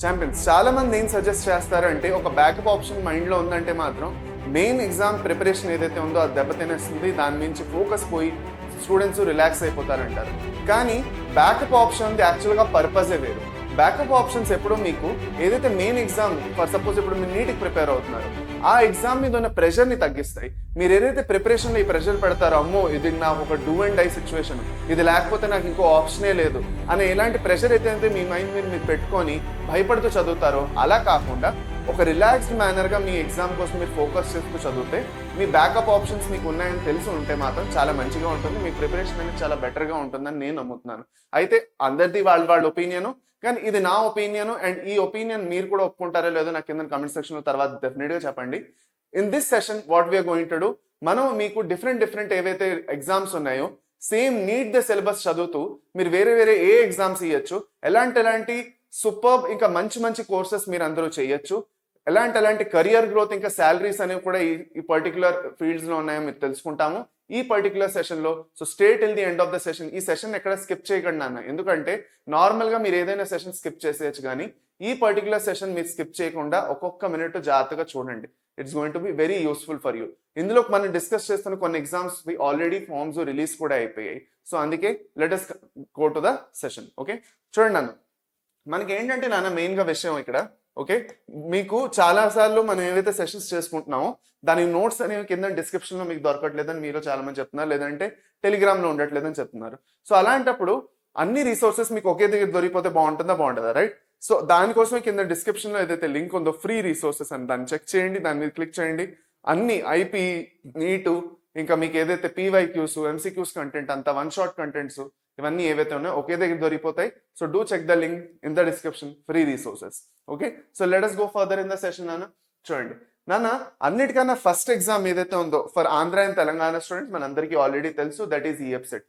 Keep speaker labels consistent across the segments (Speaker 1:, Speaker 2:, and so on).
Speaker 1: Champions చాలా మంది ఏం సజెస్ట్ చేస్తారంటే ఒక బ్యాకప్ ఆప్షన్ మైండ్లో ఉందంటే మాత్రం మెయిన్ ఎగ్జామ్ ప్రిపరేషన్ ఏదైతే ఉందో అది దెబ్బతినేస్తుంది, దాని నుంచి ఫోకస్ పోయి స్టూడెంట్స్ రిలాక్స్ అయిపోతారంటారు. కానీ బ్యాకప్ ఆప్షన్ యాక్చువల్గా పర్పసే వేరు. బ్యాకప్ ఆప్షన్స్ ఎప్పుడు మీకు ఏదైతే మెయిన్ ఎగ్జామ్, ఫర్ సపోజ్ ఇప్పుడు మీరు నీట్కి ప్రిపేర్ అవుతున్నారు, ఆ ఎగ్జామ్ మీద ఉన్న ప్రెషర్ని తగ్గిస్తాయి. మీరు ఏదైతే ప్రిపరేషన్లో ఈ ప్రెషర్ పెడతారో, అమ్మో ఇది నాకు ఒక డూ అండ్ డై సిచ్యువేషన్, ఇది లేకపోతే నాకు ఇంకో ఆప్షనే లేదు అనే ఎలాంటి ప్రెషర్ అయితే మీ మైండ్ మీద మీరు పెట్టుకొని భయపడుతూ చదువుతారో, అలా కాకుండా ఒక రిలాక్స్డ్ మేనర్గా మీ ఎగ్జామ్ కోసం మీరు ఫోకస్ చేస్తూ చదివితే మీ బ్యాకప్ ఆప్షన్స్ మీకు ఉన్నాయని తెలిసి ఉంటే మాత్రం చాలా మంచిగా ఉంటుంది. మీ ప్రిపరేషన్ అనేది చాలా బెటర్గా ఉంటుందని నేను నమ్ముతున్నాను. అయితే అందరిది వాళ్ళ ఒపీనియన్, కానీ ఇది నా ఒపీనియన్. అండ్ ఈ ఒపీనియన్ మీరు కూడా ఒప్పుకుంటారో లేదో నాకు కింద కామెంట్ సెక్షన్లో తర్వాత డెఫినెట్గా చెప్పండి. In this session what we are going to do, మనం మీకు డిఫరెంట్ ఏవైతే ఎగ్జామ్స్ ఉన్నాయో సేమ్ నీట్ ద సిలబస్ చదువుతూ మీరు వేరే ఏ ఎగ్జామ్స్ ఇవ్వచ్చు, ఎలాంటి సూపర్బ్ ఇంకా మంచి కోర్సెస్ మీరు అందరూ చేయొచ్చు, ఎలాంటి కెరియర్ గ్రోత్ ఇంకా శాలరీస్ అనేవి కూడా ఈ పర్టికులర్ ఫీల్డ్స్ లో ఉన్నాయో మీరు తెలుసుకుంటాము ఈ పర్టికులర్ సెషన్ లో. So stay till the end of the session. ఈ సెషన్ ఎక్కడ స్కిప్ చేయకండి అన్న, ఎందుకంటే నార్మల్ గా మీరు ఏదైనా సెషన్ స్కిప్ చేసేయచ్చు, కానీ ఈ పర్టికులర్ సెషన్ మీరు స్కిప్ చేయకుండా ఒక్కొక్క మినిట్ జాగ్రత్తగా చూడండి. It's going to be very useful for you. ఇందులో మనం డిస్కస్ చేస్తున్న కొన్ని ఎగ్జామ్స్ ఆల్రెడీ ఫార్మ్స్ రిలీజ్ కూడా అయిపోయాయి. సో అందుకే let us go to the session. Okay, చూడండి అన్న, మనకి ఏంటంటే నాన్న మెయిన్ గా విషయం ఇక్కడ, ఓకే, మీకు చాలా సార్లు మనం ఏవైతే సెషన్స్ చేసుకుంటున్నామో దాని నోట్స్ అనేవి కింద డిస్క్రిప్షన్ లో మీకు దొరకట్లేదని మీరు చాలా మంది చెప్తున్నారు, లేదంటే టెలిగ్రామ్ లో ఉండట్లేదని చెప్తున్నారు. సో అలాంటప్పుడు అన్ని రిసోర్సెస్ మీకు ఒకే దగ్గర దొరికిపోతే బాగుంటుందా, రైట్? సో దానికోసమే కింద డిస్క్రిప్షన్ లో ఏదైతే లింక్ ఉందో ఫ్రీ రిసోర్సెస్ అని, దాన్ని చెక్ చేయండి, దాని మీద క్లిక్ చేయండి. అన్ని ఐపీ, నీటు, ఇంకా మీకు ఏదైతే పీవైక్యూస్, ఎంసీక్యూస్ కంటెంట్ అంతా, వన్ షాట్ కంటెంట్స్, ఇవన్నీ ఏవైతే ఉన్నాయో ఒకే దగ్గర దొరికిపోతాయి. So do check the link in the description, free resources. Okay, so let us go further in the session. నాన్న చూడండి, నాన్న అన్నిటికన్నా ఫస్ట్ ఎగ్జామ్ ఏదైతే ఉందో for Andhra and Telangana students మనందరికీ ఆల్రెడీ తెలుసు, దట్ ఈస్ ఈఎఫ్సెట్.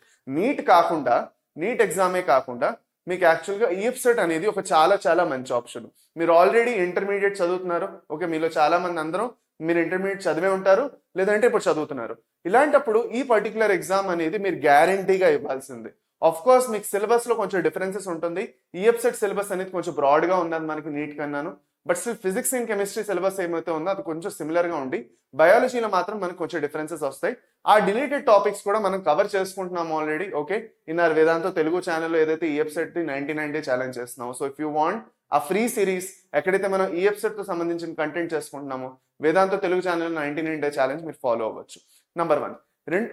Speaker 1: నీట్ ఎగ్జామే కాకుండా మీకు యాక్చువల్గా ఈఎఫ్సెట్ అనేది ఒక చాలా మంచి ఆప్షన్. మీరు ఆల్రెడీ ఇంటర్మీడియట్ చదువుతున్నారు, ఓకే, మీలో చాలా మంది అందరూ మీరు ఇంటర్మీడియట్ చదివే ఉంటారు, లేదంటే ఇప్పుడు చదువుతున్నారు. ఇలాంటప్పుడు ఈ పర్టికులర్ ఎగ్జామ్ అనేది మీరు గ్యారంటీగా ఇవ్వాల్సిందే. ఆఫ్ కోర్స్ మీకు సిలబస్ లో కొంచెం డిఫరెన్సెస్ ఉంటుంది. ఈఎఫ్సెట్ సిలబస్ అనేది కొంచెం బ్రాడ్ గా ఉన్నది మనకి నీట్ కన్నాను, but still physics and chemistry syllabus ఏమైతే ఉందో అది కొంచెం సిమిలర్ గా ఉండి, బయాలజీలో మాత్రం మనకు కొంచెం డిఫరెన్సెస్ వస్తాయి. ఆ డిలీటెడ్ టాపిక్స్ కూడా మనం కవర్ చేసుకుంటున్నాము already. Okay, in our Vedantu Telugu ఛానల్లో ఏదైతే ఈఎఫ్సెట్ 99 డే ఛాలెంజ్ చేస్తున్నాము. So if you want a free series ఎక్కడైతే మనం ఈఎఫ్సెట్ తో సంబంధించిన కంటెంట్ చేసుకుంటున్నామో Vedantu Telugu channel 99 day challenge మీరు ఫాలో అవ్వచ్చు. నంబర్ 1.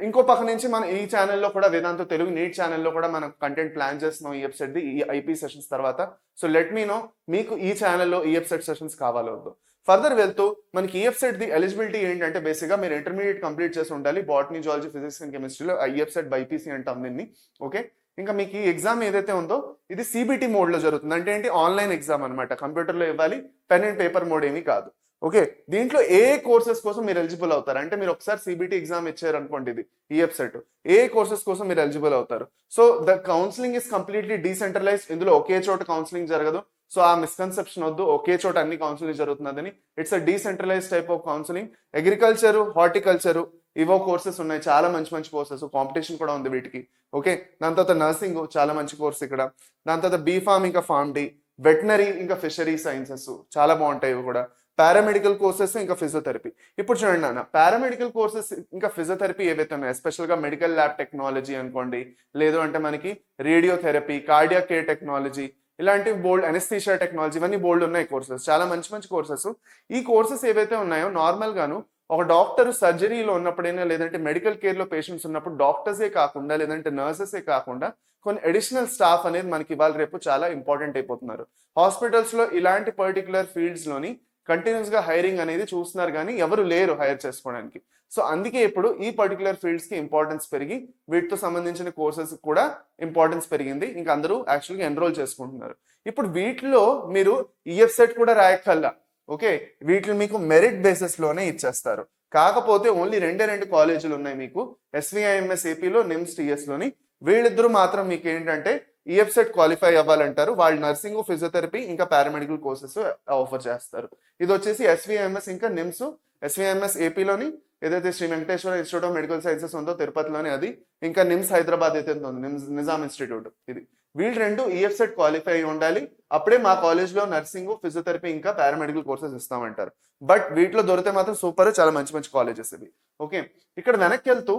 Speaker 1: ఇంకో పక్క నుంచి మనం ఈ ఛానల్లో కూడా వేదాంతో తెలుగు నీట్ ఛానల్లో కూడా మనం కంటెంట్ ప్లాన్ చేస్తున్నాం ఈ వెబ్సైట్ ది, ఈ ఐపీ సెషన్స్ తర్వాత. సో లెట్ మీ నో మీకు ఈ ఛానల్లో ఈ వెబ్సైట్ సెషన్స్ కావాలో వద్దు. ఫర్దర్ వెళ్తూ మనకి ఈ వెబ్సైట్ ది ఎలిజిబిలిటీ ఏంటంటే బేసిక్గా మీరు ఇంటర్మీడియట్ కంప్లీట్ చేసి ఉండాలి బాటనీ, జువాలజీ, ఫిజిక్స్ అండ్ కెమిస్ట్రీలో. ఈ వెబ్సైట్ బైపీసీ అంటాం దీన్ని. ఓకే, ఇంకా మీకు ఈ ఎగ్జామ్ ఏదైతే ఉందో ఇది సిబిటి మోడ్ లో జరుగుతుంది. అంటే ఏంటి, ఆన్లైన్ ఎగ్జామ్ అనమాట, కంప్యూటర్లో ఇవ్వాలి, పెన్ అండ్ పేపర్ మోడ్ ఏమీ కాదు. ఓకే, దీంట్లో ఏ కోర్సెస్ కోసం మీరు ఎలిజిబుల్ అవుతారు అంటే, మీరు ఒకసారి సిబిటి ఎగ్జామ్ ఇచ్చారు అనుకోండి, ఇది ఈ వెబ్సైట్ ఏ కోర్సెస్ కోసం మీరు ఎలిజిబుల్ అవుతారు. So the counselling is completely decentralised. ఇందులో ఒకే చోట కౌన్సిలింగ్ జరగదు. సో ఆ మిస్కన్సెప్షన్ వద్దు, ఒకే చోట అన్ని కౌన్సిలింగ్ జరుగుతున్నదని. It's a decentralise type of counselling. Agriculture, horticulture ఇవో కోర్సెస్ ఉన్నాయి, చాలా మంచి కోర్సెస్, కాంపిటీషన్ కూడా ఉంది వీటికి. ఓకే, దాని తర్వాత నర్సింగ్ చాలా మంచి కోర్స్ ఇక్కడ. దాని తర్వాత బీఫామ్ ఇంకా ఫార్మ్ డి, వెటనరీ ఇంకా ఫిషరీ సైన్సెస్ చాలా బాగుంటాయి ఇవి కూడా. పారామెడికల్ కోర్సెస్ ఇంకా ఫిజియోథెరపీ. ఇప్పుడు చూడండి నాన్న, పారామెడికల్ కోర్సెస్ ఇంకా ఫిజియోథెరపీ ఏవైతే ఉన్నాయో, ఎస్పెషల్గా మెడికల్ ల్యాబ్ టెక్నాలజీ అనుకోండి, లేదు అంటే మనకి రేడియోథెరపీ, కార్డియాక్ కేర్ టెక్నాలజీ, ఇలాంటి బోల్డ్, అనెస్థీషియా టెక్నాలజీ, ఇవన్నీ బోల్డ్ ఉన్నాయి కోర్సెస్, చాలా మంచి కోర్సెస్. ఈ కోర్సెస్ ఏవైతే ఉన్నాయో నార్మల్ గాను ఒక డాక్టర్ సర్జరీలో ఉన్నప్పుడైనా, లేదంటే మెడికల్ కేర్లో పేషెంట్స్ ఉన్నప్పుడు డాక్టర్సే కాకుండా, లేదంటే నర్సెసే కాకుండా కొన్ని అడిషనల్ స్టాఫ్ అనేది మనకి ఇవాళ రేపు చాలా ఇంపార్టెంట్ అయిపోతున్నారు. హాస్పిటల్స్ లో ఇలాంటి పర్టికులర్ ఫీల్డ్స్ లోని కంటిన్యూస్ గా హైరింగ్ అనేది చూస్తున్నారు, కానీ ఎవరు లేరు హైర్ చేసుకోవడానికి. సో అందుకే ఇప్పుడు ఈ పర్టికులర్ ఫీల్డ్స్ కి ఇంపార్టెన్స్ పెరిగి వీటితో సంబంధించిన కోర్సెస్ కూడా ఇంపార్టెన్స్ పెరిగింది. ఇంకా అందరూ యాక్చువల్గా ఎన్రోల్ చేసుకుంటున్నారు. ఇప్పుడు వీటిలో మీరు ఈఎఫ్సెట్ కూడా రాయక్కల్లా. ఓకే, వీటిని మీకు మెరిట్ బేసిస్ లోనే ఇచ్చేస్తారు. కాకపోతే ఓన్లీ రెండు కాలేజీలు ఉన్నాయి మీకు, ఎస్విఐఎంఎస్ ఏపీలో, నిమ్స్ టిఎస్ లోని. వీళ్ళిద్దరూ మాత్రం మీకు ఏంటంటే ఈఎఫ్సెట్ క్వాలిఫై అవ్వాలంటారు. వాళ్ళు నర్సింగ్, ఫిజియోథెరపీ ఇంకా పారామెడికల్ కోర్సెస్ ఆఫర్ చేస్తారు. ఇది వచ్చేసి ఎస్విఐఎంఎస్ ఇంకా నిమ్స్. ఎస్విఐఎంఎస్ ఏపీలోని ఏదైతే Shri Venkateswara Institute of Medical Sciences ఉందో తిరుపతిలోని అది, ఇంకా నిమ్స్ హైదరాబాద్ అయితే ఉందో నిజాం ఇన్స్టిట్యూట్ ఇది. వీళ్ళు రెండు ఈఎఫ్సెట్ క్వాలిఫై అయి ఉండాలి. అప్పుడే మా కాలేజ్లో నర్సింగ్, ఫిజియోథెరపీ ఇంకా పారామెడికల్ కోర్సెస్ ఇస్తామంటారు. బట్ వీటిలో దొరికితే మాత్రం సూపర్, చాలా మంచి మంచి కాలేజెస్ ఇవి. ఓకే, ఇక్కడ వెనక్కి వెళ్తూ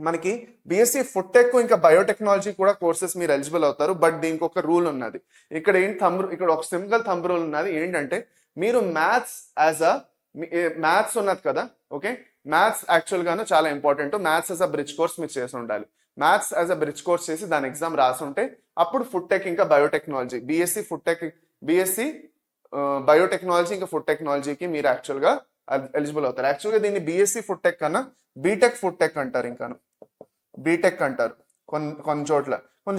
Speaker 1: మనకి బీఎస్సీ ఫుడ్ టెక్ ఇంకా బయోటెక్నాలజీ కూడా కోర్సెస్ మీరు ఎలిజిబుల్ అవుతారు. బట్ దీనికి ఒక రూల్ ఉన్నది. ఇక్కడ ఇక్కడ ఒక సింపుల్ థంబ్ రూల్ ఉన్నది. ఏంటంటే మీరు మ్యాథ్స్ ఉన్నది కదా, ఓకే, మ్యాథ్స్ యాక్చువల్ గాను చాలా important. Maths as a bridge course మీరు చేసి ఉండాలి. Maths as a bridge course చేసి దాని ఎగ్జామ్ రాసి ఉంటే అప్పుడు ఫుడ్ టెక్ ఇంకా బయోటెక్నాలజీ, బీఎస్సీ బయోటెక్నాలజీ ఇంకా ఫుడ్ టెక్నాలజీకి మీరు యాక్చువల్గా ఎలిజిబుల్ అవుతారు. యాక్చువల్గా దీన్ని బీఎస్సీ ఫుడ్ టెక్ కన్నా బీటెక్ ఫుడ్ టెక్ అంటారు. ఇంకాను బీటెక్ అంటారు కొన్ని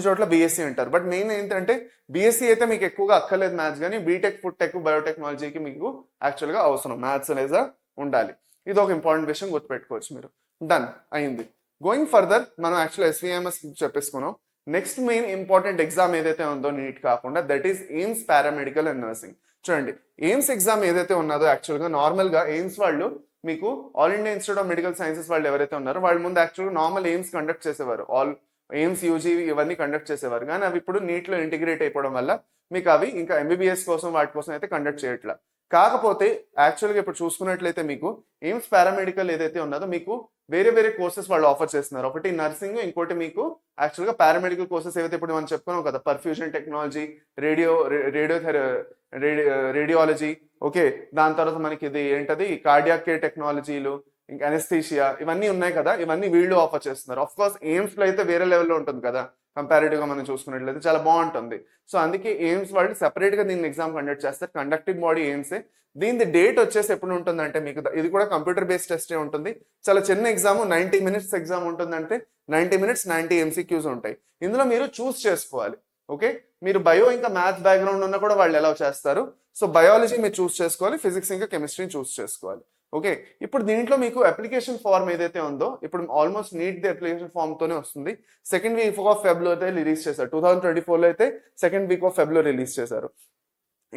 Speaker 1: చోట్ల బీఎస్సీ అంటారు. బట్ మెయిన్ ఏంటంటే బీఎస్సీ అయితే మీకు ఎక్కువగా అక్కర్లేదు మ్యాథ్స్, కానీ బీటెక్ ఫుడ్ టెక్ బయోటెక్నాలజీకి మీకు యాక్చువల్గా అవసరం మ్యాథ్స్ అనేది ఉండాలి. ఇది ఒక ఇంపార్టెంట్ విషయం గుర్తుపెట్టుకోవచ్చు మీరు. డన్ అయింది. గోయింగ్ ఫర్దర్ మనం యాక్చువల్ ఎస్విఎంఎస్ చెప్పేసుకున్నాం. నెక్స్ట్ మెయిన్ ఇంపార్టెంట్ ఎగ్జామ్ ఏదైతే ఉందో నీట్ కాకుండా, that is AIIMS paramedical and nursing. చూడండి, ఎయిమ్స్ ఎగ్జామ్ ఏదైతే ఉన్నదో యాక్చువల్గా నార్మల్గా ఎయిమ్స్ వాళ్ళు మీకు All India Institute of Medical Sciences వాళ్ళు ఎవరైతే ఉన్నారో వాళ్ళ ముందు యాక్చువల్గా నార్మల్ ఎయిమ్స్ కండక్ట్ చేసేవారు. ఎయిమ్స్ యూజీ ఇవన్నీ కండక్ట్ చేసేవారు. కానీ అవి ఇప్పుడు నీట్లో ఇంటిగ్రేట్ అయిపోవడం వల్ల మీకు అవి ఇంకా ఎంబీబీఎస్ కోసం వాటి కోసం అయితే కండక్ట్ చేయట్లా. కాకపోతే యాక్చువల్గా ఇప్పుడు చూసుకున్నట్లయితే మీకు ఎయిమ్స్ పారామెడికల్ ఏదైతే ఉన్నదో మీకు వేరే వేరే కోర్సెస్ వాళ్ళు ఆఫర్ చేస్తున్నారు. ఒకటి నర్సింగ్, ఇంకోటి మీకు యాక్చువల్గా పారామెడికల్ కోర్సెస్ ఏవైతే ఇప్పుడు మనం చెప్పుకున్నాం కదా, పర్ఫ్యూజన్ టెక్నాలజీ, రేడియాలజీ, ఓకే, దాని తర్వాత మనకి ఇది ఏంటది కార్డియాక్ కేర్ టెక్నాలజీలు, ఇంకా అనెస్థీషియా, ఇవన్నీ ఉన్నాయి కదా, ఇవన్నీ వీళ్ళు ఆఫర్ చేస్తున్నారు. ఆఫ్ కోర్స్ ఎయిమ్స్ లో అయితే వేరే లెవెల్లో ఉంటుంది కదా, కంపారిటివ్ గా మనం చూసుకున్నట్లయితే చాలా బాగుంటుంది. సో అందుకే ఎయిమ్స్ వాళ్ళు సెపరేట్ గా దీన్ని ఎగ్జామ్ కండక్ట్ చేస్తారు. కండక్టింగ్ బాడీ ఎయిమ్సే. దీని డేట్ వచ్చేసి ఎప్పుడు ఉంటుందంటే మీకు ఇది కూడా కంప్యూటర్ బేస్డ్ టెస్టే ఉంటుంది. చాలా చిన్న ఎగ్జామ్, 90 minutes ఎగ్జామ్ ఉంటుందంటే 90 minutes 90 MCQs ఉంటాయి. ఇందులో మీరు చూస్ చేసుకోవాలి. ఓకే, మీరు బయో ఇంకా మ్యాథ్స్ బ్యాక్గ్రౌండ్ ఉన్నా కూడా వాళ్ళు అలౌ చేస్తారు. సో బయాలజీ మీరు చూస్ చేసుకోవాలి, ఫిజిక్స్ ఇంకా కెమిస్ట్రీని చూస్ చేసుకోవాలి. ఓకే, ఇప్పుడు దీంట్లో మీకు అప్లికేషన్ ఫార్మ్ ఏదైతే ఉందో ఇప్పుడు almost NEET the application form తోనే వస్తుంది. సెకండ్ వీక్ ఆఫ్ ఫెబ్రవరి అయితే రిలీజ్ చేశారు. 2024లో అయితే second week off February release చేశారు.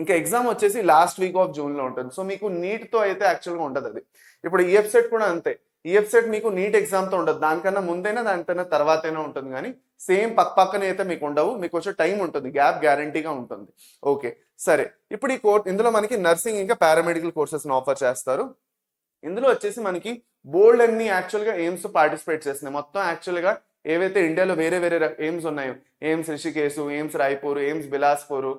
Speaker 1: ఇంకా ఎగ్జామ్ వచ్చేసి లాస్ట్ వీక్ ఆఫ్ జూన్ లో ఉంటుంది. సో మీకు నీట్ తో అయితే యాక్చువల్గా ఉండదు అది. ఇప్పుడు ఈఎఫ్సెట్ కూడా అంతే. ఈఎఫ్సెట్ మీకు నీట్ ఎగ్జామ్ తో ఉండదు, దానికన్నా ముందైనా దానికన్నా తర్వాతైనా ఉంటుంది. కానీ సేమ్ పక్కనే అయితే మీకు ఉండవు, మీకు వచ్చే టైం ఉంటుంది, గ్యాప్ గ్యారంటీగా ఉంటుంది. ఓకే సరే, ఇప్పుడు ఇందులో మనకి నర్సింగ్ ఇంకా పారామెడికల్ కోర్సెస్ ఆఫర్ చేస్తారు. ఇందులో వచ్చేసి మనకి బోల్డ్ అన్ని యాక్చువల్గా ఎయిమ్స్ పార్టిసిపేట్ చేస్తున్నాయి. మొత్తం యాక్చువల్గా ఏవైతే ఇండియాలో వేరే వేరే ఎయిమ్స్ ఉన్నాయో, AIIMS Rishikesh, AIIMS Raipur, AIIMS Bilaspur,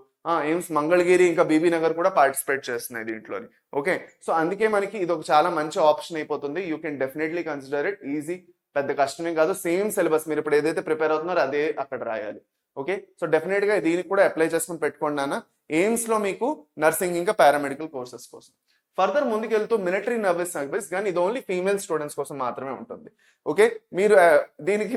Speaker 1: AIIMS Mangalagiri ఇంకా బీబీ నగర్ కూడా పార్టిసిపేట్ చేస్తున్నాయి దీంట్లోని. ఓకే, సో అందుకే మనకి ఇది ఒక చాలా మంచి ఆప్షన్ అయిపోతుంది. You can definitely consider it. Easy, పెద్ద కష్టమే కాదు. సేమ్ సిలబస్ మీరు ఇప్పుడు ఏదైతే ప్రిపేర్ అవుతున్నారో అదే అక్కడ రాయాలి. ఓకే, సో డెఫినెట్ గా దీనికి కూడా అప్లై చేసుకుని పెట్టుకోండి నాన్న. ఎయిమ్స్ లో మీకు నర్సింగ్ ఇంకా పారామెడికల్ కోర్సెస్ కోసం. ఫర్దర్ ముందుకెళ్తూ మిలిటరీ సర్వీస్, కానీ ఇది ఓన్లీ ఫీమేల్ స్టూడెంట్స్ కోసం మాత్రమే ఉంటుంది. ఓకే, మీరు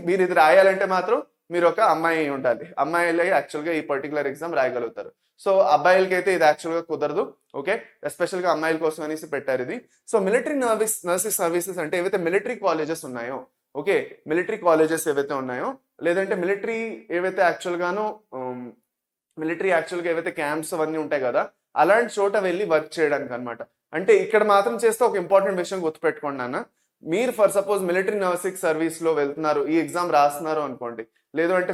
Speaker 1: మీరు ఇది రాయాలంటే మాత్రం మీరు ఒక అమ్మాయి అయి ఉండాలి. అమ్మాయిలే యాక్చువల్గా ఈ పర్టికులర్ ఎగ్జామ్ రాయగలుగుతారు. సో అబ్బాయిలకి అయితే ఇది యాక్చువల్గా కుదరదు. ఓకే, ఎస్పెషల్ గా అమ్మాయిల కోసం అనేసి పెట్టారు ఇది. సో మిలిటరీ నర్సింగ్ సర్వీసెస్ అంటే ఏవైతే మిలిటరీ కాలేజెస్ ఉన్నాయో, ఓకే, మిలిటరీ కాలేజెస్ ఏవైతే ఉన్నాయో, లేదంటే మిలిటరీ ఏవైతే యాక్చువల్గా ఏవైతే క్యాంప్స్ అవన్నీ ఉంటాయి కదా, అలాంటి చోట వెళ్ళి వర్క్ చేయడానికి అనమాట. అంటే ఇక్కడ మాత్రం చేస్తే ఒక ఇంపార్టెంట్ విషయం గుర్తుపెట్టుకోండి అన్న. మీరు for suppose military nursing service లో వెళ్తున్నారు, ఈ ఎగ్జామ్ రాస్తున్నారు అనుకోండి, లేదు అంటే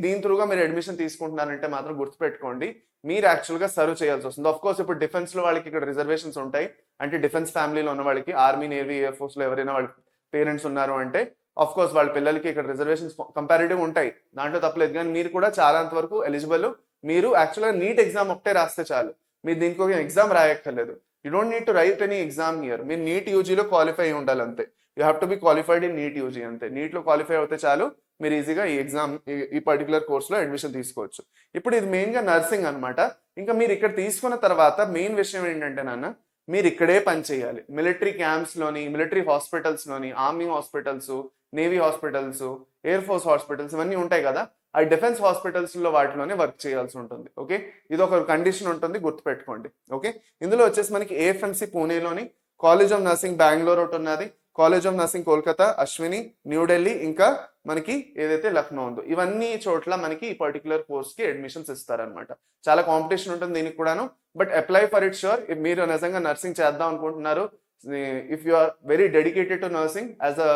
Speaker 1: దీని త్రూగా మీరు అడ్మిషన్ తీసుకుంటున్నారంటే మాత్రం గుర్తుపెట్టుకోండి, మీరు యాక్చువల్గా సర్వ్ చేయాల్సి వస్తుంది. ఆఫ్ కోర్స్ ఇప్పుడు డిఫెన్స్ లో వాళ్ళకి ఇక్కడ రిజర్వేషన్స్ ఉంటాయి. అంటే డిఫెన్స్ ఫ్యామిలీలో ఉన్న వాళ్ళకి, ఆర్మీ, నేవీ, ఎయిర్ ఫోర్స్ లో ఎవరైనా వాళ్ళ పేరెంట్స్ ఉన్నారు అంటే ఆఫ్ కోర్స్ వాళ్ళ పిల్లలకి ఇక్కడ రిజర్వేషన్స్ కంపారిటివ్ ఉంటాయి, దాంట్లో తప్పలేదు. కానీ మీరు కూడా చాలా అంతవరకు ఎలిజిబుల్. మీరు యాక్చువల్గా నీట్ ఎగ్జామ్ ఒకటే రాస్తే చాలు, మీరు దీనికి ఒక ఎగ్జామ్ రాయక్కర్లేదు. You don't need to write any exam here. మీరు నీట్ యూజీలో క్వాలిఫై అయి ఉండాలి అంతే. You have to be qualified in NEET UG అంతే. నీట్లో క్వాలిఫై అవుతే చాలు, మీరు ఈజీగా ఈ ఎగ్జామ్ ఈ పర్టికులర్ కోర్సులో అడ్మిషన్ తీసుకోవచ్చు. ఇప్పుడు ఇది మెయిన్గా నర్సింగ్ అనమాట. ఇంకా మీరు ఇక్కడ తీసుకున్న తర్వాత మెయిన్ విషయం ఏంటంటే నాన్న, మీరు ఇక్కడే పని చేయాలి. మిలిటరీ క్యాంప్స్లోని, మిలిటరీ హాస్పిటల్స్లోని, army hospitals, navy hospitals, air force hospitals ఇవన్నీ ఉంటాయి కదా, ఆ డిఫెన్స్ హాస్పిటల్స్ లో వాటిలోనే వర్క్ చేయాల్సి ఉంటుంది. ఓకే, ఇది ఒక కండిషన్ ఉంటుంది, గుర్తుపెట్టుకోండి. ఓకే, ఇందులో వచ్చేసి మనకి AFMC పూణేలోని, college of nursing Bengaluru ఒకటి ఉన్నది, college of nursing Kolkata, Ashwini, New Delhi, ఇంకా మనకి ఏదైతే లక్నో ఉందో, ఇవన్నీ చోట్ల మనకి ఈ పర్టికులర్ కోర్స్ కి అడ్మిషన్స్ ఇస్తారనమాట. చాలా కాంపిటీషన్ ఉంటుంది దీనికి కూడాను. But apply for it sure. మీరు నిజంగా నర్సింగ్ చేద్దాం అనుకుంటున్నారు, if you are very dedicated to nursing as a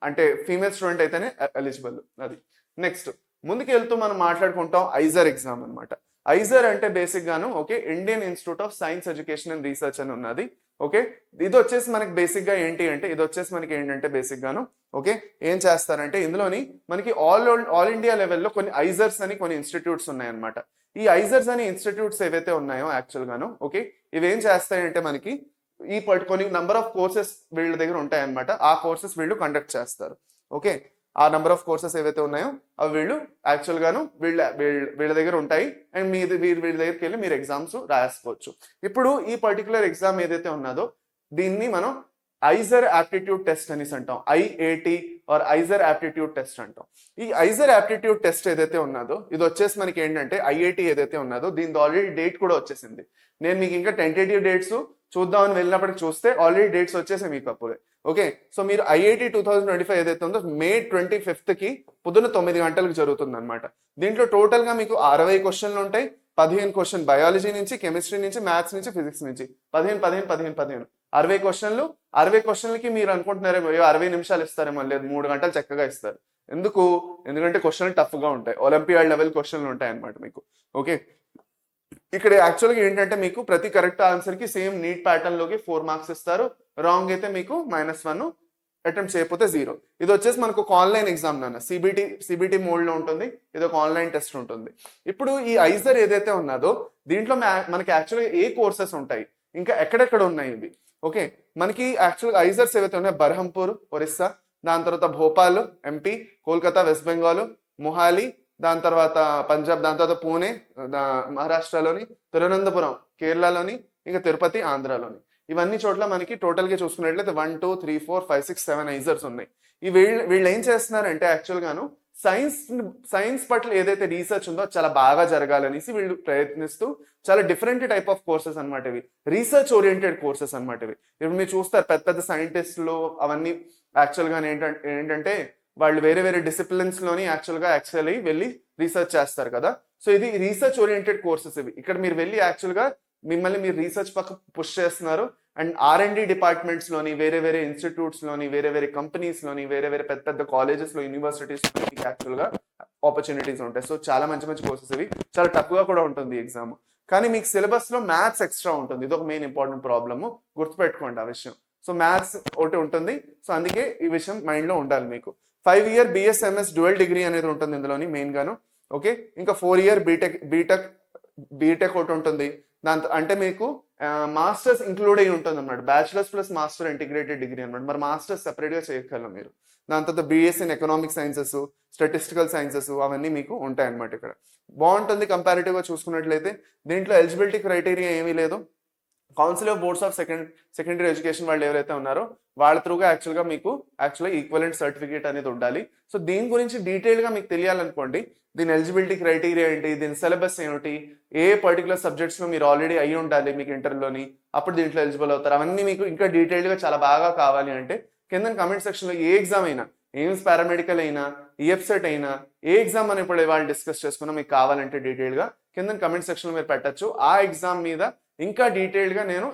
Speaker 1: అంటే ఫీమేల్ స్టూడెంట్ అయితేనే ఎలిజిబుల్. అది నెక్స్ట్ ముందుకు వెళ్తూ మనం మాట్లాడుకుంటాం ఐజర్ ఎగ్జామ్ అనమాట. ఐజర్ అంటే బేసిక్ గాను okay Indian Institute of Science Education and Research అని ఉన్నది. ఓకే, ఇది వచ్చేసి మనకి బేసిక్ గా ఏంటి అంటే ఇది వచ్చేసి మనకి ఏంటంటే బేసిక్ గాను ఓకే ఏం చేస్తారంటే ఇందులోని మనకి ఆల్ ఇండియా లెవెల్లో కొన్ని ఐజర్స్ అని కొన్ని ఇన్స్టిట్యూట్స్ ఉన్నాయన్నమాట. ఈ ఐజర్స్ అనే ఇన్స్టిట్యూట్స్ ఏవైతే ఉన్నాయో యాక్చువల్ గాను ఓకే ఇవి ఏం చేస్తాయంటే మనకి కొన్ని నంబర్ ఆఫ్ కోర్సెస్ వీళ్ళ దగ్గర ఉంటాయన్నమాట. ఆ కోర్సెస్ వీళ్ళు కండక్ట్ చేస్తారు. ఓకే, ఆ నంబర్ ఆఫ్ కోర్సెస్ ఏవైతే ఉన్నాయో అవి వీళ్ళు యాక్చువల్ గాను వీళ్ళ దగ్గర ఉంటాయి. అండ్ వీళ్ళ దగ్గరికి వెళ్ళి మీరు ఎగ్జామ్స్ రాసుకోవచ్చు. ఇప్పుడు ఈ పర్టికులర్ ఎగ్జామ్ ఏదైతే ఉన్నదో దీన్ని మనం ఐజర్ ఆప్టిట్యూడ్ టెస్ట్ అనేసి అంటాం. ఐఏటి ఆర్ ఐజర్ ఆప్టిట్యూడ్ టెస్ట్ అంటాం. ఈ ఐజర్ ఆప్టిట్యూడ్ టెస్ట్ ఏదైతే ఉన్నదో ఇది వచ్చేసి మనకి ఏంటంటే ఐఐటి ఏదైతే ఉన్నదో దీని ఆల్రెడీ డేట్ కూడా వచ్చేసింది. నేను మీకు ఇంకా టెంటేటివ్ డేట్స్ చూద్దామని వెళ్ళినప్పటికి చూస్తే ఆల్రెడీ డేట్స్ వచ్చేసాయి మీకు అప్పుడే. ఓకే, సో మీరు ఐఐటి 2025 ఏదైతే ఉందో May 25th పొద్దున్న 9 గంటలకు జరుగుతుంది అనమాట. దీంట్లో టోటల్ గా మీకు 60 క్వశ్చన్లు ఉంటాయి. 15 క్వశ్చన్ బయాలజీ నుంచి, కెమిస్ట్రీ నుంచి, మ్యాథ్స్ నుంచి, ఫిజిక్స్ నుంచి 15 60 క్వశ్చన్లు. 60 క్వశ్చన్లకి మీరు అనుకుంటున్నారేమో 60 నిమిషాలు ఇస్తారేమో, లేదు 3 గంటలు చక్కగా ఇస్తారు. ఎందుకంటే క్వశ్చన్లు టఫ్ గా ఉంటాయి, ఒలింపియాడ్ లెవెల్ క్వశ్చన్లు ఉంటాయి అనమాట మీకు. ఓకే, ఇక్కడ యాక్చువల్గా ఏంటంటే మీకు ప్రతి కరెక్ట్ ఆన్సర్ కి సేమ్ నీట్ ప్యాటర్న్ లోకి 4 మార్క్స్ ఇస్తారు. రాంగ్ అయితే మీకు -1, అటెంప్ట్ చేయకపోతే 0. ఇది వచ్చేసి మనకు ఒక ఆన్లైన్ ఎగ్జామ్ నాన్న, సిబిటి మోడ్ లో ఉంటుంది. ఇది ఒక ఆన్లైన్ టెస్ట్ ఉంటుంది. ఇప్పుడు ఈ ఐజర్ ఏదైతే ఉన్నదో దీంట్లో మనకి యాక్చువల్గా ఏ కోర్సెస్ ఉంటాయి, ఇంకా ఎక్కడెక్కడ ఉన్నాయి ఇవి. ఓకే, మనకి యాక్చువల్గా ఐజర్స్ ఏవైతే ఉన్నాయో బర్హంపూర్ ఒరిస్సా, దాని తర్వాత భోపాల్ ఎంపీ, కోల్కతా వెస్ట్ బెంగాల్, మొహాలి, దాని తర్వాత పంజాబ్, దాని తర్వాత పూణే మహారాష్ట్రలోని, తిరువనంతపురం కేరళలోని, ఇంకా తిరుపతి ఆంధ్రాలోని. ఇవన్నీ చోట్ల మనకి టోటల్ గా చూసుకున్నట్లయితే 1 2 3 4 5 6 7 ఐజర్స్ ఉన్నాయి. ఈ వీళ్ళు ఏం చేస్తున్నారంటే యాక్చువల్ గాను సైన్స్ పట్ల ఏదైతే రీసెర్చ్ ఉందో చాలా బాగా జరగాలనేసి వీళ్ళు ప్రయత్నిస్తూ చాలా డిఫరెంట్ టైప్ ఆఫ్ కోర్సెస్ అనమాట ఇవి, రీసెర్చ్ ఓరియంటెడ్ కోర్సెస్ అనమాట ఇవి. ఇప్పుడు మీరు చూస్తారు పెద్ద పెద్ద సైంటిస్టులు అవన్నీ యాక్చువల్ గా ఏంటంటే వాళ్ళు వేరే వేరే డిసిప్లిన్స్ లోని యాక్చువల్లీ వెళ్ళి రీసెర్చ్ చేస్తారు కదా. సో ఇది రీసెర్చ్ ఓరియంటెడ్ కోర్సెస్ ఇవి. ఇక్కడ మీరు వెళ్ళి యాక్చువల్ గా మిమ్మల్ని మీరు రీసెర్చ్ పక్క పుష్ చేస్తున్నారు. అండ్ R&D డిపార్ట్మెంట్స్ లోని, వేరే వేరే ఇన్స్టిట్యూట్స్ లోని, వేరే వేరే కంపెనీస్ లోని, వేరే వేరే పెద్ద పెద్ద కాలేజెస్ లో, యూనివర్సిటీస్ యాక్చువల్ గా ఆపర్చునిటీస్ ఉంటాయి. సో చాలా మంచి మంచి కోర్సెస్ ఇవి. చాలా టఫ్ గా కూడా ఉంటుంది ఎగ్జామ్. కానీ మీకు సిలబస్ లో మ్యాథ్స్ ఎక్స్ట్రా ఉంటుంది. ఇది ఒక మెయిన్ ఇంపార్టెంట్ ప్రాబ్లమ్, గుర్తుపెట్టుకోండి ఆ విషయం. సో మ్యాథ్స్ ఒకటి ఉంటుంది. సో అందుకే ఈ విషయం మైండ్ లో ఉండాలి మీకు. 5 year BSMS డ్యూయల్ డిగ్రీ అనేది ఉంటుంది ఇందులోని మెయిన్ గాను. ఓకే, ఇంకా 4 year బీటెక్ ఒకటి ఉంటుంది. దాంతో అంటే మీకు మాస్టర్స్ ఇంక్లూడ్ అయ్యి ఉంటుంది అనమాట. Bachelors plus master integrated degree అనమాట. మరి మాస్టర్స్ సెపరేట్ గా చేయగలం మీరు. దాని తర్వాత BS in economic sciences, statistical sciences అవన్నీ మీకు ఉంటాయి అనమాట. ఇక్కడ బాగుంటుంది కంపారిటివ్ గా చూసుకున్నట్లయితే. దీంట్లో ఎలిజిబిలిటీ క్రైటీరియా ఏమీ లేదు. Council of boards of secondary education వాళ్ళు ఎవరైతే ఉన్నారో వాళ్ళ త్రూగా మీకు ఈక్వలెంట్ సర్టిఫికేట్ అనేది ఉండాలి. సో దీని గురించి డీటెయిల్ గా మీకు తెలియాలనుకోండి, దీని ఎలిజిబిలిటీ క్రైటీరియా ఏంటి, దీని సిలబస్ ఏమిటి, ఏ పర్టికులర్ సబ్జెక్ట్స్ లో మీరు ఆల్రెడీ అయ్యి ఉండాలి మీకు ఇంటర్లోని, అప్పుడు దీంట్లో ఎలిజిబుల్ అవుతారు. అవన్నీ మీకు ఇంకా డీటెయిల్ గా చాలా బాగా కావాలి అంటే కింద కమెంట్ సెక్షన్ లో ఏ ఎగ్జామ్ అయినా, ఎయిమ్స్ పారామెడికల్ అయినా, EFSET అయినా, ఏ ఎగ్జామ్ అని ఇప్పుడు వాళ్ళు డిస్కస్ చేసుకున్నా మీకు కావాలంటే డీటెయిల్ గా కింద కమెంట్ సెక్షన్ లో మీరు పెట్టచ్చు. ఆ ఎగ్జామ్ మీద ఇంకా డీటెయిల్డ్ గా నేను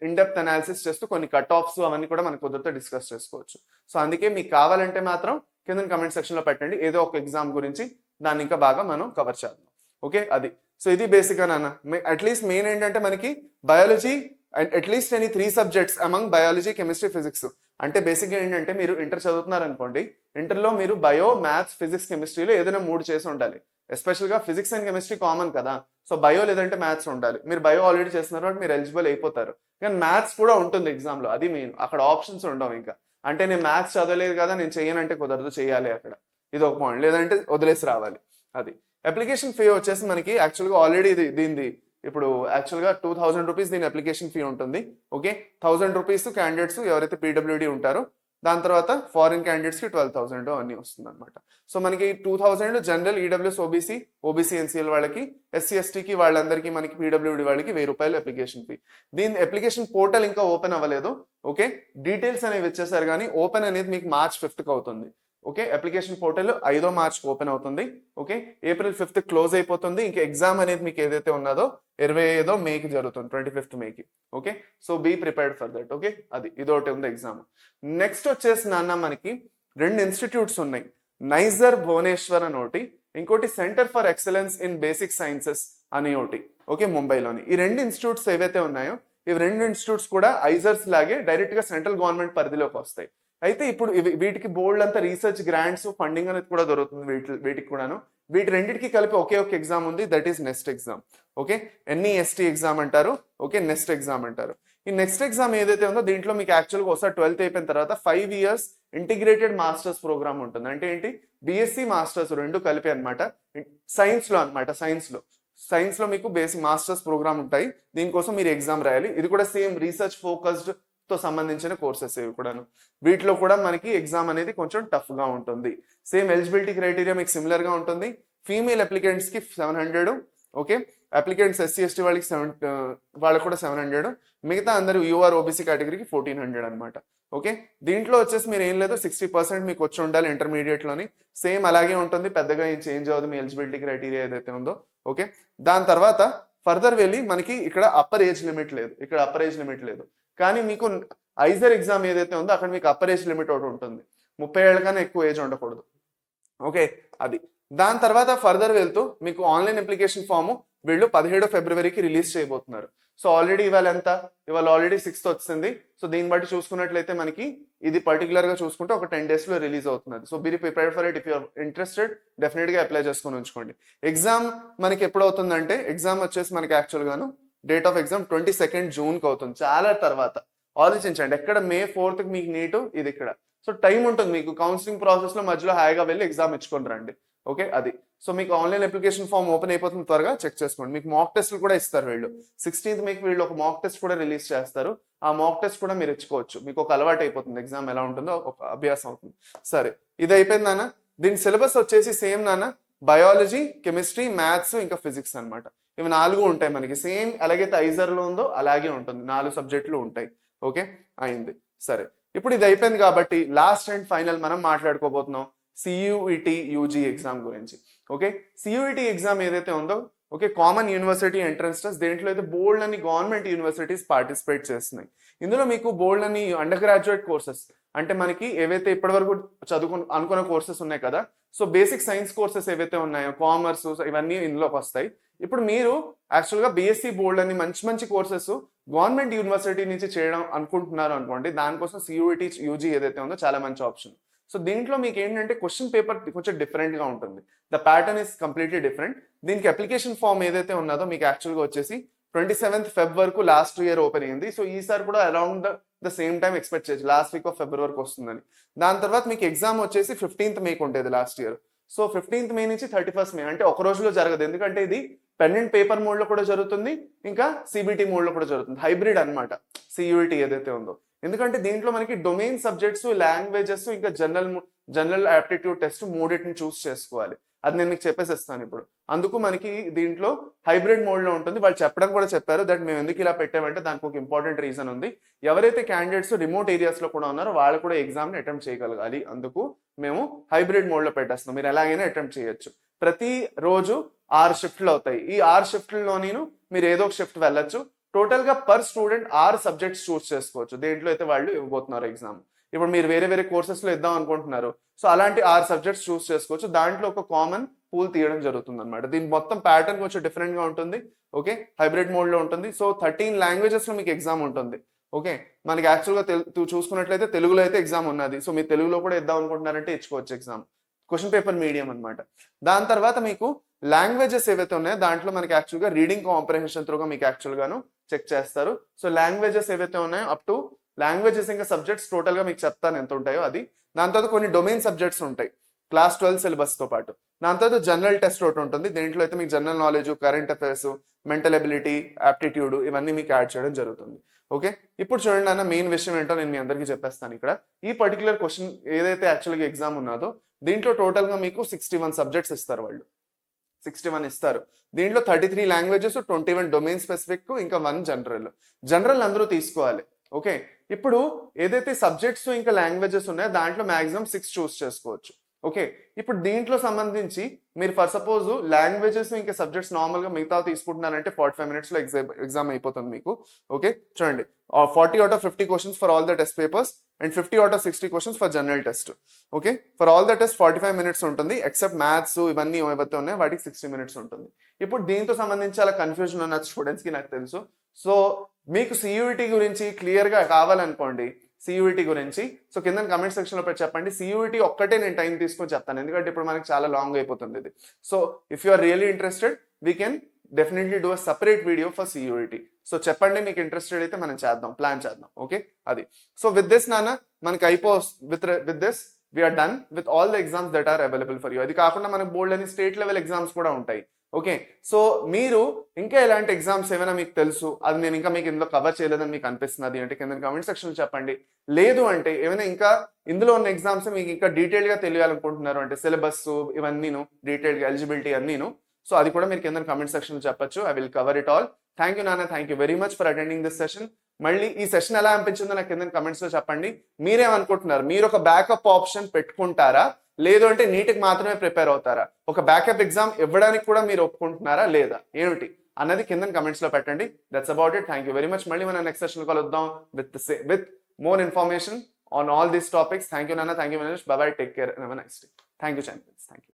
Speaker 1: ఇన్డెప్త్ అనాలిసిస్ చేస్తూ కొన్ని కట్ ఆఫ్స్ అవన్నీ కూడా మనకు కుదిరితే డిస్కస్ చేసుకోవచ్చు. సో అందుకే మీకు కావాలంటే మాత్రం కింద కమెంట్ సెక్షన్ లో పెట్టండి ఏదో ఒక ఎగ్జామ్ గురించి, దాన్ని ఇంకా బాగా మనం కవర్ చేద్దాం. ఓకే, అది. సో ఇది బేసిక్ గా నాన్న. అట్లీస్ట్ మెయిన్ ఏంటంటే మనకి biology and at least any 3 subjects among biology, chemistry, physics. అంటే బేసిక్ గా ఏంటంటే మీరు ఇంటర్ చదువుతున్నారు అనుకోండి, ఇంటర్లో మీరు బయో, మ్యాథ్స్, ఫిజిక్స్, కెమిస్ట్రీలో ఏదైనా 3 చేసి ఉండాలి. ఎస్పెషల్ గా ఫిజిక్స్ అండ్ కెమిస్ట్రీ కామన్ కదా. సో బయో లేదంటే మ్యాథ్స్ ఉండాలి. మీరు బయో ఆల్రెడీ చేస్తున్నారు కాబట్టి మీరు ఎలిజిబుల్ అయిపోతారు. కానీ మ్యాథ్స్ కూడా ఉంటుంది ఎగ్జామ్ లో, అది మెయిన్. అక్కడ ఆప్షన్స్ ఉండవు ఇంకా. అంటే నేను మ్యాథ్స్ చదవలేదు కదా, నేను చేయనంటే కుదరదు, చేయాలి అక్కడ. ఇది ఒక పాయింట్. లేదంటే వదిలేసి రావాలి. అది. అప్లికేషన్ ఫీ వచ్చేసి మనకి యాక్చువల్గా ఆల్రెడీ దీనిది ఇప్పుడు యాక్చువల్గా 2000 రూపీస్ దీని అప్లికేషన్ ఫీ ఉంటుంది. ఓకే, 1000 రూపీస్ క్యాండిడేట్స్ ఎవరైతే PWD ఉంటారో, దాని తర్వాత ఫారిన్ క్యాండిడేట్స్ కి 12,000 అన్ని వస్తుంది అనమాట. సో మనకి 2000 జనరల్, EWS, OBC NCL వాళ్ళకి, SC ST కి వాళ్ళందరికీ, మనకి PWD వాళ్ళకి 1000 రూపాయలు అప్లికేషన్ ఫీ. దీని అప్లికేషన్ పోర్టల్ ఇంకా ఓపెన్ అవ్వలేదు. ఓకే, డీటెయిల్స్ అనేవి ఇచ్చేసారు కానీ ఓపెన్ అనేది మీకు March 5th అవుతుంది. ఓకే, అప్లికేషన్ పోర్టల్ 5వ మార్చ్ ఓపెన్ అవుతుంది. ఓకే, April 5th క్లోజ్ అయిపోతుంది. ఇంకా ఎగ్జామ్ అనేది మీకు ఏదైతే ఉన్నదో 25వ మేకి జరుగుతుంది, 25th మేకి. Okay, so be prepared for that. Okay, అది ఇదొకటి ఉంది ఎగ్జామ్. నెక్స్ట్ వచ్చేసి నాన్న మనకి 2 ఇన్స్టిట్యూట్స్ ఉన్నాయి. నైజర్ భువనేశ్వర్ అని ఒకటి, ఇంకోటి centre for excellence in basic sciences అని ఒకటి, ఓకే, ముంబైలోని. ఈ రెండు ఇన్స్టిట్యూట్స్ ఏవైతే ఉన్నాయో ఇవి రెండు ఇన్స్టిట్యూట్స్ కూడా ఐజర్స్ లాగే డైరెక్ట్ గా సెంట్రల్ గవర్నమెంట్ పరిధిలోకి వస్తాయి. అయితే ఇప్పుడు వీటికి బోల్డ్ అంతా రీసెర్చ్ గ్రాంట్స్ ఫండింగ్ అనేది కూడా దొరుకుతుంది వీటికి కూడాను. వీటి రెండింటికి కలిపి ఒకే ఒక ఎగ్జామ్ ఉంది, that is NEST exam. Okay, NEST exam అంటారు, ఓకే, నెస్ట్ ఎగ్జామ్ అంటారు. ఈ నెక్స్ట్ ఎగ్జామ్ ఏదైతే ఉందో దీంట్లో మీకు యాక్చువల్గా ఒకసారి 12th అయిపోయిన తర్వాత 5 years ఇంటిగ్రేటెడ్ మాస్టర్స్ ప్రోగ్రామ్ ఉంటుంది. అంటే ఏంటి, BSc మాస్టర్స్ రెండు కలిపి అనమాట, సైన్స్ లో అనమాట. సైన్స్ లో మీకు బేసిక్ మాస్టర్స్ ప్రోగ్రామ్ ఉంటాయి, దీనికోసం మీరు ఎగ్జామ్ రాయాలి. ఇది కూడా సేమ్ రీసెర్చ్ ఫోకస్డ్ తో సంబంధించిన కోర్సెస్ ఇవి కూడాను. వీటిలో కూడా మనకి ఎగ్జామ్ అనేది కొంచెం టఫ్ గా ఉంటుంది. సేమ్ ఎలిజిబిలిటీ క్రైటీరియా మీకు సిమిలర్ గా ఉంటుంది. ఫీమేల్ అప్లికెంట్స్ కి 700, ఓకే, అప్లికెంట్స్ SC ST వాళ్ళకి వాళ్ళకి కూడా 700, మిగతా అందరూ UR OBC కేటగిరీకి 1400 అనమాట. ఓకే, దీంట్లో వచ్చేసి మీరు ఏం లేదు 60% మీకు వచ్చి ఉండాలి ఇంటర్మీడియట్ లోని. సేమ్ అలాగే ఉంటుంది, పెద్దగా ఏం చేంజ్ అవ్వదు మీ ఎలిజిబిలిటీ క్రైటీరియా ఏదైతే ఉందో. ఓకే, దాని తర్వాత ఫర్దర్ వెళ్ళి మనకి ఇక్కడ అప్పర్ ఏజ్ లిమిట్ లేదు, కానీ మీకు ఐజర్ ఎగ్జామ్ ఏదైతే ఉందో అక్కడ మీకు అప్పర్ ఏజ్ లిమిట్ ఒకటి ఉంటుంది, 30 ఏళ్ళ కన్నా ఎక్కువ ఏజ్ ఉండకూడదు. ఓకే, అది. దాని తర్వాత ఫర్దర్ వెళ్తూ మీకు ఆన్లైన్ అప్లికేషన్ ఫామ్ వీళ్ళు 17 ఫిబ్రవరికి రిలీజ్ చేయబోతున్నారు. సో ఆల్రెడీ ఇవాళ ఆల్రెడీ 6th వచ్చింది. సో దీన్ని బట్టి చూసుకున్నట్లయితే మనకి ఇది పర్టికులర్ గా చూసుకుంటే ఒక 10 days లో రిలీజ్ అవుతుంది. So be prepared for it. If you are interested definite గా అప్లై చేసుకుని ఉంచుకోండి. ఎగ్జామ్ మనకి ఎప్పుడు అవుతుందంటే ఎగ్జామ్ వచ్చేసి మనకి యాక్చువల్ గాను date of exam 22nd June అవుతుంది. చాలా తర్వాత ఆలోచించండి, ఎక్కడ May 4th మీకు నీటు, ఇది ఇక్కడ. సో టైం ఉంటుంది మీకు కౌన్సిలింగ్ ప్రాసెస్ లో, మధ్యలో హాయిగా వెళ్ళి ఎగ్జామ్ ఇచ్చుకొని రండి. ఓకే, అది. సో మీకు ఆన్లైన్ అప్లికేషన్ ఫామ్ ఓపెన్ అయిపోతుంది, త్వరగా చెక్ చేసుకోండి. మీకు మాక్ టెస్ట్లు కూడా ఇస్తారు వీళ్ళు. 16th మీకు వీళ్ళు ఒక మాక్ టెస్ట్ కూడా రిలీజ్ చేస్తారు. ఆ మాక్ టెస్ట్ కూడా మీరు ఇచ్చుకోవచ్చు, మీకు ఒక అలవాటు అయిపోతుంది, ఎగ్జామ్ ఎలా ఉంటుందో ఒక అభ్యాసం అవుతుంది. సరే, ఇది అయిపోయింది నాన్న. దీని సిలబస్ వచ్చేసి సేమ్ నాన్న, బయాలజీ, కెమిస్ట్రీ, మ్యాథ్స్, ఇంకా ఫిజిక్స్ అనమాట. ఇవి 4 ఉంటాయి మనకి. సేమ్ ఎలాగైతే ఐజర్ లో ఉందో అలాగే ఉంటుంది, 4 సబ్జెక్టులు ఉంటాయి. ఓకే, అయింది. సరే, ఇప్పుడు ఇది అయిపోయింది కాబట్టి లాస్ట్ అండ్ ఫైనల్ మనం మాట్లాడుకోబోతున్నాం CUET UG ఎగ్జామ్ గురించి. ఓకే, CUET ఎగ్జామ్ ఏదైతే ఉందో, okay, common university entrance test. దేంట్లో అయితే బోల్డ్ అని గవర్నమెంట్ యూనివర్సిటీస్ పార్టిసిపేట్ చేస్తున్నాయి. ఇందులో మీకు బోల్డ్ అని అండర్ గ్రాడ్యుయేట్ కోర్సెస్, అంటే మనకి ఏవైతే ఇప్పటివరకు అనుకున్న కోర్సెస్ ఉన్నాయి కదా, సో బేసిక్ సైన్స్ కోర్సెస్ ఏవైతే ఉన్నాయో, కామర్స్, ఇవన్నీ ఇందులోకి వస్తాయి. ఇప్పుడు మీరు యాక్చువల్గా BSc బోల్డ్ అని మంచి కోర్సెస్ గవర్నమెంట్ యూనివర్సిటీ నుంచి చేయడం అనుకుంటున్నారు అనుకోండి, దానికోసం CUET UG ఏదైతే ఉందో చాలా మంచి ఆప్షన్. సో దీంట్లో మీకు ఏంటంటే క్వశ్చన్ పేపర్ కొంచెం డిఫరెంట్ గా ఉంటుంది, the pattern is completely different. దీనికి అప్లికేషన్ ఫామ్ ఏదైతే ఉన్నదో మీకు యాక్చువల్గా వచ్చేసి 27th Feb వరకు లాస్ట్ ఇయర్ ఓపెన్ అయింది. సో ఈసారి కూడా around the same time expect చేయొచ్చు, లాస్ట్ వీక్ ఆఫ్ February వరకు వస్తుందని. దాని తర్వాత మీకు ఎగ్జామ్ వచ్చేసి 15th May ఉండేది last year. So 15th May నుంచి 31st May, అంటే ఒక రోజులో జరగదు, ఎందుకంటే ఇది పెన్ అండ్ పేపర్ మోడ్ లో కూడా జరుగుతుంది, ఇంకా CBT మోడ్ లో కూడా జరుగుతుంది. హైబ్రిడ్ అనమాట CUET ఏదైతే ఉందో. ఎందుకంటే దీంట్లో మనకి డొమైన్ సబ్జెక్ట్స్, లాంగ్వేజెస్, ఇంకా జనరల్ ఆప్టిట్యూడ్ టెస్ట్ మూడింటిని చూస్ చేసుకోవాలి. అది నేను మీకు చెప్పేసేస్తాను ఇప్పుడు. అందుకు మనకి దీంట్లో హైబ్రిడ్ మోడ్ లో ఉంటుంది. వాళ్ళు చెప్పడం కూడా చెప్పారు దట్ మేము ఎందుకు ఇలా పెట్టామంటే దానికి ఒక ఇంపార్టెంట్ రీజన్ ఉంది. ఎవరైతే క్యాండిడేట్స్ రిమోట్ ఏరియాస్ లో కూడా ఉన్నారో వాళ్ళు కూడా ఎగ్జామ్ ని అటెంప్ట్ చేయగలగాలి, అందుకు మేము హైబ్రిడ్ మోడ్ లో పెట్టేస్తాం. మీరు ఎలాగైనా అటెంప్ట్ చేయొచ్చు. ప్రతి రోజు 6 షిఫ్ట్లు అవుతాయి. ఈ 6 షిఫ్ట్లలో మీరు ఏదో ఒక షిఫ్ట్ వెళ్ళొచ్చు. టోటల్ గా పర్ స్టూడెంట్ 6 సబ్జెక్ట్స్ చూస్ చేసుకోవచ్చు, దేంట్లో అయితే వాళ్ళు ఇవ్వబోతున్నారు ఎగ్జామ్. ఇప్పుడు మీరు వేరే కోర్సెస్ లో ఇద్దాం అనుకుంటున్నారు, సో అలాంటి 6 సబ్జెక్ట్స్ చూస్ చేసుకోవచ్చు. దాంట్లో ఒక కామన్ పూల్ తీయడం జరుగుతుంది అనమాట. దీని మొత్తం ప్యాటర్న్ కొంచెం డిఫరెంట్ గా ఉంటుంది. ఓకే, హైబ్రిడ్ మోడ్ లో ఉంటుంది. సో 13 లాంగ్వేజెస్ లో మీకు ఎగ్జామ్ ఉంటుంది. ఓకే, మనకి యాక్చువల్గా చూసుకున్నట్లయితే తెలుగులో అయితే ఎగ్జామ్ ఉన్నది. సో మీరు తెలుగులో కూడా ఇద్దాం అనుకుంటున్నారంటే ఇచ్చుకోవచ్చు ఎగ్జామ్. క్వశ్చన్ పేపర్ మీడియం అనమాట. దాని తర్వాత మీకు లాంగ్వేజెస్ ఏవైతే ఉన్నాయో దాంట్లో మనకి యాక్చువల్గా రీడింగ్ కాంప్రహెన్షన్ త్రూగా మీకు యాక్చువల్గాను చెక్ చేస్తారు. సో లాంగ్వేజెస్ ఏవైతే ఉన్నాయో అప్ టు లాంగ్వేజెస్ ఇంకా సబ్జెక్ట్స్ టోటల్ గా మీకు చెప్తాను ఎంత ఉంటాయో అది. దాని తర్వాత కొన్ని డొమైన్ సబ్జెక్ట్స్ ఉంటాయి క్లాస్ 12 సిలబస్ తో పాటు. దాని తర్వాత జనరల్ టెస్ట్ ఒకటి ఉంటుంది, దేంట్లో అయితే మీకు general knowledge, current affairs, mental ability, aptitude ఇవన్నీ మీకు యాడ్ చేయడం జరుగుతుంది. ఓకే, ఇప్పుడు చూడండి అన్న, మెయిన్ విషయం ఏంటో నేను మీ అందరికీ చెప్పేస్తాను ఇక్కడ. ఈ పర్టికులర్ క్వశ్చన్ ఏదైతే యాక్చువల్గా ఎగ్జామ్ ఉన్నదో దీంట్లో టోటల్ గా మీకు 61 సబ్జెక్ట్స్ ఇస్తారు వాళ్ళు. 61 ఇస్తారు. దీంట్లో 33 లాంగ్వేజెస్, 21 డొమైన్ స్పెసిఫిక్, ఇంకా 1 జనరల్ అందరూ తీసుకోవాలి. ఓకే, ఇప్పుడు ఏదైతే సబ్జెక్ట్స్ ఇంకా లాంగ్వేజెస్ ఉన్నాయో దాంట్లో మాక్సిమం 6 చూస్ చేసుకోవచ్చు. ఓకే, ఇప్పుడు దీంట్లో సంబంధించి మీరు ఫర్ సపోజ్ లాంగ్వేజెస్ ఇంకా సబ్జెక్ట్స్ నార్మల్ గా మిగతా తీసుకుంటున్నారంటే 45 minutes లో ఎగ్జామ్ అయిపోతుంది మీకు. ఓకే, చూడండి 40 out of 50 questions for all the test papers. And 50 out of 60 questions for general test. Okay, for all the test 45 minutes ఉంటుంది, ఎక్సెప్ట్ మ్యాథ్స్ ఇవన్నీ ఏవైతే ఉన్నాయో వాటికి 60 minutes ఉంటుంది. ఇప్పుడు దీంతో సంబంధించి చాలా కన్ఫ్యూజన్ ఉన్న స్టూడెంట్స్కి నాకు తెలుసు. సో మీకు సియూఈటీ గురించి క్లియర్గా కావాలనుకోండి, సియూఈటీ గురించి సో కింద కమెంట్ సెక్షన్లో పెట్టి చెప్పండి. సియూఈటీ ఒక్కటే నేను టైం తీసుకొని చెప్తాను, ఎందుకంటే ఇప్పుడు మనకి చాలా లాంగ్ అయిపోతుంది ఇది. So if you are really interested we can definitely do a separate video for CUET. So చెప్పండి మీకు ఇంట్రెస్టెడ్ అయితే మనం చేద్దాం, ప్లాన్ చేద్దాం. ఓకే, అది. సో విత్ దిస్ నాన్న మనకి with this we are done with all the exams that are available for you. అది కాకుండా మనకు బోల్డ్ అని స్టేట్ లెవెల్ ఎగ్జామ్స్ కూడా ఉంటాయి. ఓకే, సో మీరు ఇంకా ఎలాంటి ఎగ్జామ్స్ ఏమైనా మీకు తెలుసు, అది నేను ఇంకా మీకు ఇందులో కవర్ చేయలేదని మీకు అనిపిస్తున్నది అంటే కింద కామెంట్ సెక్షన్లో చెప్పండి. లేదు అంటే ఏమైనా ఇంకా ఇందులో ఉన్న ఎగ్జామ్స్ మీకు ఇంకా డీటెయిల్గా తెలియాలనుకుంటున్నారు అంటే సిలబస్ ఇవన్నీను డీటెయిల్గా ఎలిజిబిలిటీ అన్నీను, సో అది కూడా మీరు కింద కామెంట్ సెక్షన్లో చెప్పొచ్చు. I will cover it all. Thank you నాన్న, thank you very much for attending this session. మళ్ళీ ఈ సెషన్ ఎలా అనిపించిందో నాకు కింద కమెంట్స్ లో చెప్పండి. మీరేమనుకుంటున్నారు, మీరు ఒక బ్యాకప్ ఆప్షన్ పెట్టుకుంటారా, లేదు అంటే నీటికి మాత్రమే ప్రిపేర్ అవుతారా, ఒక బ్యాకప్ ఎగ్జామ్ ఇవ్వడానికి కూడా మీరు ఒప్పుకుంటున్నారా లేదా ఏమిటి అన్నది కింద కమెంట్స్ లో పెట్టండి. That's about it. Thank you very much. మళ్ళీ మనం నెక్స్ట్ సెషన్ కలుద్దాం with more information on all these topics. Thank you నాన్న, thank you very much. Bye bye, take care, have a nice day. Thank you champions, thank you.